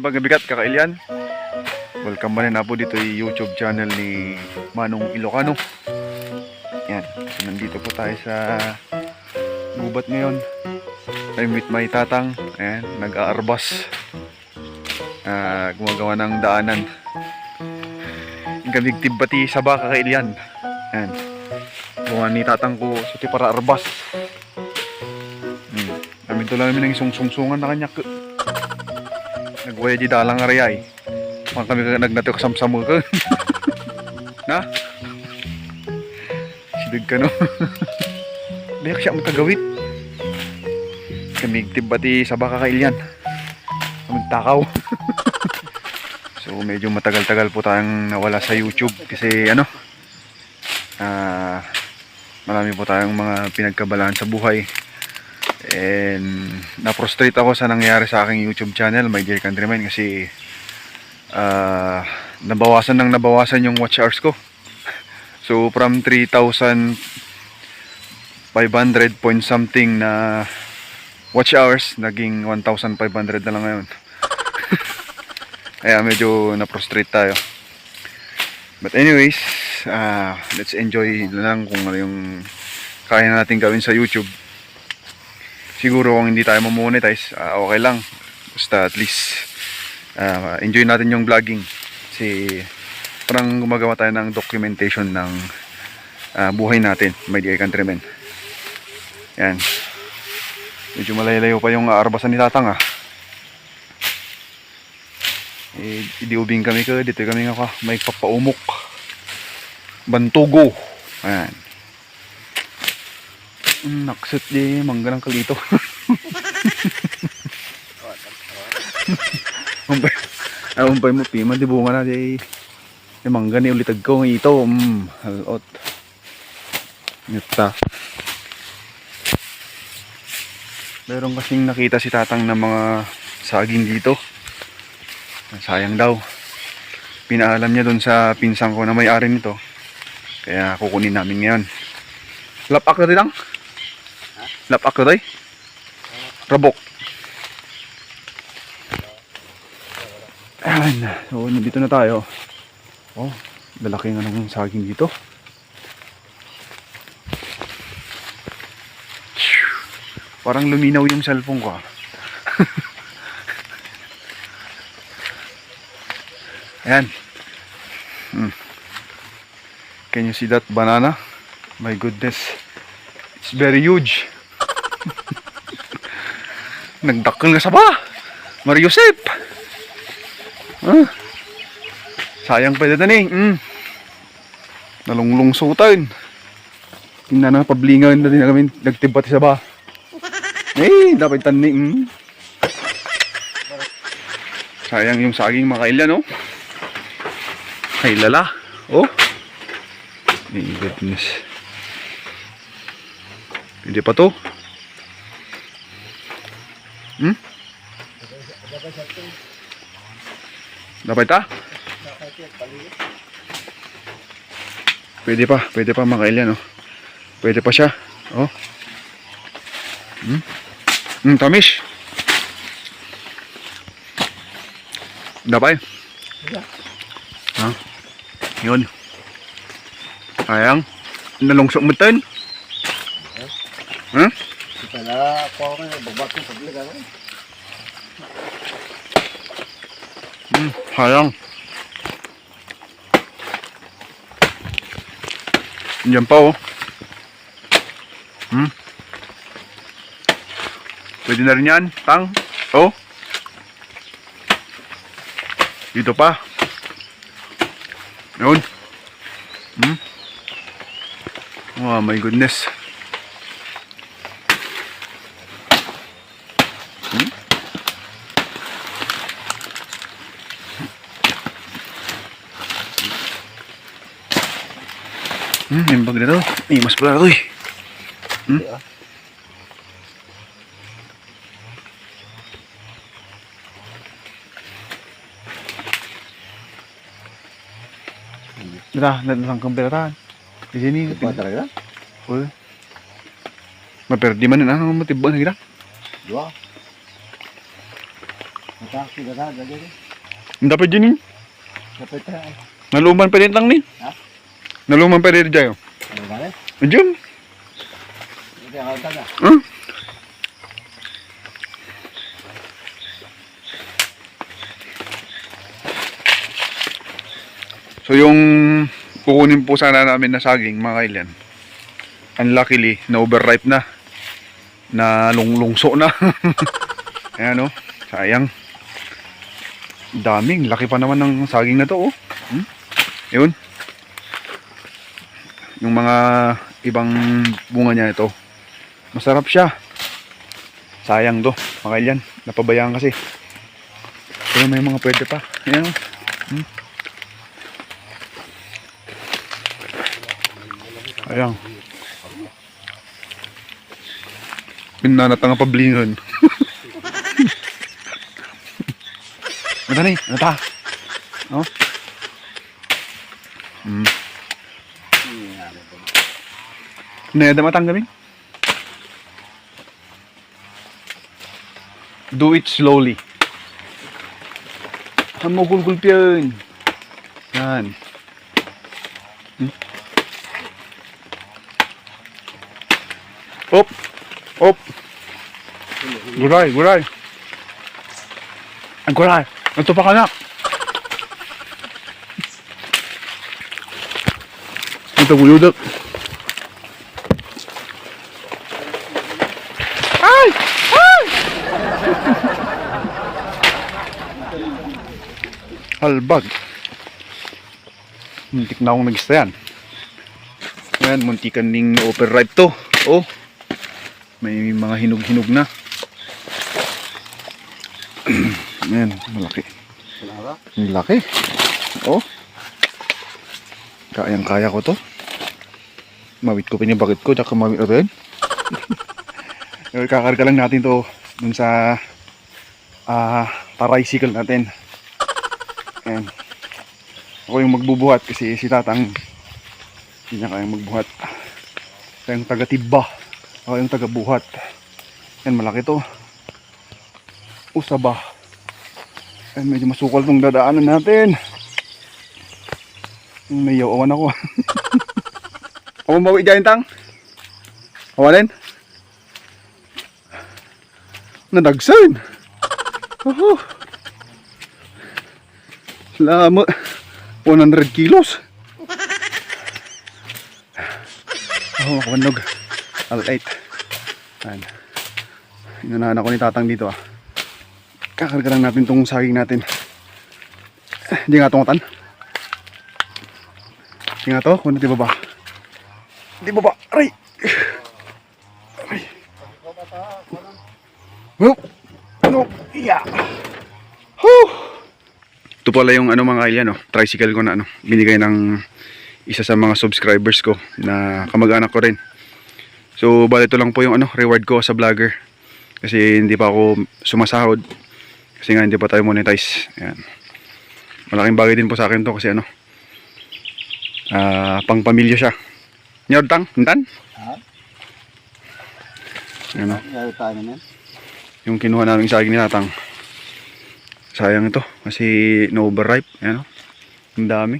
Timbang Bigat Kakailian. Welcome ba rin na po dito yung YouTube channel ni Manong Ilocano. Yan, so nandito po tayo sa gubat ngayon. I meet my tatang. Ayan, nag-aarbas. Gumagawa ng daanan. Gamig tibbati sa baka Kakailian. Ayan. Gawa ni tatang ko sa para arbas. Namin to lang namin ng isong sungsungan na kanya. Nagwaya di dalang arayay. Pang kami nagnatyo kasamsamo ka. Na? Sidag ka no? Dayak siya magkagawit. Kamig tibbati sa baka Kakailian. Kamig takaw. So medyo matagal-tagal po tayong nawala sa YouTube. Kasi ano, marami po tayong mga pinagkabalaan sa buhay. And na-frustrate ako sa nangyari sa aking YouTube channel, My Dear Countrymen, kasi nabawasan yung watch hours ko. So from 3,500 point something na watch hours, naging 1,500 na lang ngayon. Kaya medyo na-frustrate tayo. But anyways, let's enjoy lang kung ano yung kaya natin gawin sa YouTube. Siguro kung hindi tayo mamonetize, okay lang. Basta at least enjoy natin yung vlogging. Kasi parang gumagawa tayo ng documentation ng buhay natin, My Dear Countrymen. Yan. Medyo malayo pa yung aarbasan ni tatang idiubing kami ka, dito kami nga may papaumok. Bantugo. Ayan. Nakset di mangga ng kalito. Umpay mo pima di bunga na di mangga ni ulitag ko ng ito. Halot. Nita. Meron kasing nakita si tatang na mga saging dito. Sayang daw. Pinaalam niya doon sa pinsang ko na may-ari nito. Kaya kukunin namin ngayon. Lapak na rin lang. Lapak na rin. Rabok. Ayan. So, nandito na tayo. Oh, lalaki nga ng saging dito. Parang luminaw yung cellphone ko. Ayan. Can you see that banana? My goodness. It's very huge. Nagdakkel nga sa ba? Mario Sep. Sayang pa dito ni. Nalunglungsutan. Tingnan na pablingan na din kami nagtibat sa ba. Dapat tanim. Sayang yung saging mga Kakailian, no? Ay lala. Oh. My goodness. Hindi pa to. Dapat ta? Pwede pa mga Kakailian, oh. Pwede pa siya. Oh. Tamis. Dapat. Yun. Sayang. Nalungsok mo tayo. Kaya ako nga babak ng paglig ako. Sayang. Diyan pa oh. Pwede na rin yan, tang. Oh. Dito pa. Yun. Oh my goodness. Yung bag na to. Mas pala to eh. Natangkang peratan. Di sini. Apa talaga? Oh. Maperdi man na matibang na kita. Dua. Mataki ka na, gagawin. Ang dapat dyan eh. Kapit na. Naluman pa rin lang ni. Ha? Naluman pa rin dyan. Ano ba rin? Diyan. Hindi ako taga. Huh? So yung kukunin po sana namin na saging mga kailan. Unluckily, na overripe na. Na lunglungso na. Ayan o. Sayang. Daming. Laki pa naman ng saging na to oh. Yun. Yung mga ibang bunga niya ito. Masarap siya. Sayang do. Mga kailan. Napabayaan kasi. Pero may mga pwede pa. Ayan o. Ayan. Pinanatang pablingon. Ano ni? Ano ta? Oh? Nada matang kami? Do it slowly. Hamugul-gul piyan. Yan. Op! Op! Guray, guray! Ang guray! Ito pa kanak! Ito guludok! Ay! Ay! Halbag! Muntik na akong nag-isa yan. Yan, muntikan ning overripe to. Oh! May mga hinog-hinog na. Ayan, malaki. Ang laki. Oh. Kayang-kaya ko to. Mawit ko pinibakit ko, tsaka mawit ko rin. Kakarga lang natin to dun sa tricycle natin. Ayan. Ako yung magbubuhat kasi si Tatang hindi niya kayang magbuhat. Kaya yung taga-tiba. Ako yung taga-buhat. Yan, malaki to. Usaba. Yan, medyo masukal tong dadaanan natin. May yawan ako. Ako mawi dyan, Tang? Awanin? Nadagsan. Oh. Salamat. 100 kilos. Oh, makawanog. Alright. Ayan. Inunahan ako ni Tatang dito ah. Kakarga lang natin tong saging natin. Hindi nga tungatan. Hindi nga to. Kung di baba. Di baba. Aray! Aray! Whoop! Ano? Yeah! Whew! Ito pala yung ano mga kailan, no? Tricycle ko na ano. Binigay ng isa sa mga subscribers ko na kamag-anak ko rin. So, bali ito lang po yung ano, reward ko sa vlogger. Kasi hindi pa ako sumasahod. Kasi nga hindi pa tayo monetize. Ayan. Malaking bagay din po sa akin to kasi ano, pang pamilya siya. Nyod Tang? Hintan? Ha? Ano? Gagawin tayo na yan. Yung kinuha namin saging ni Tatang. Sayang ito kasi no overripe. Ayan o. Ang dami.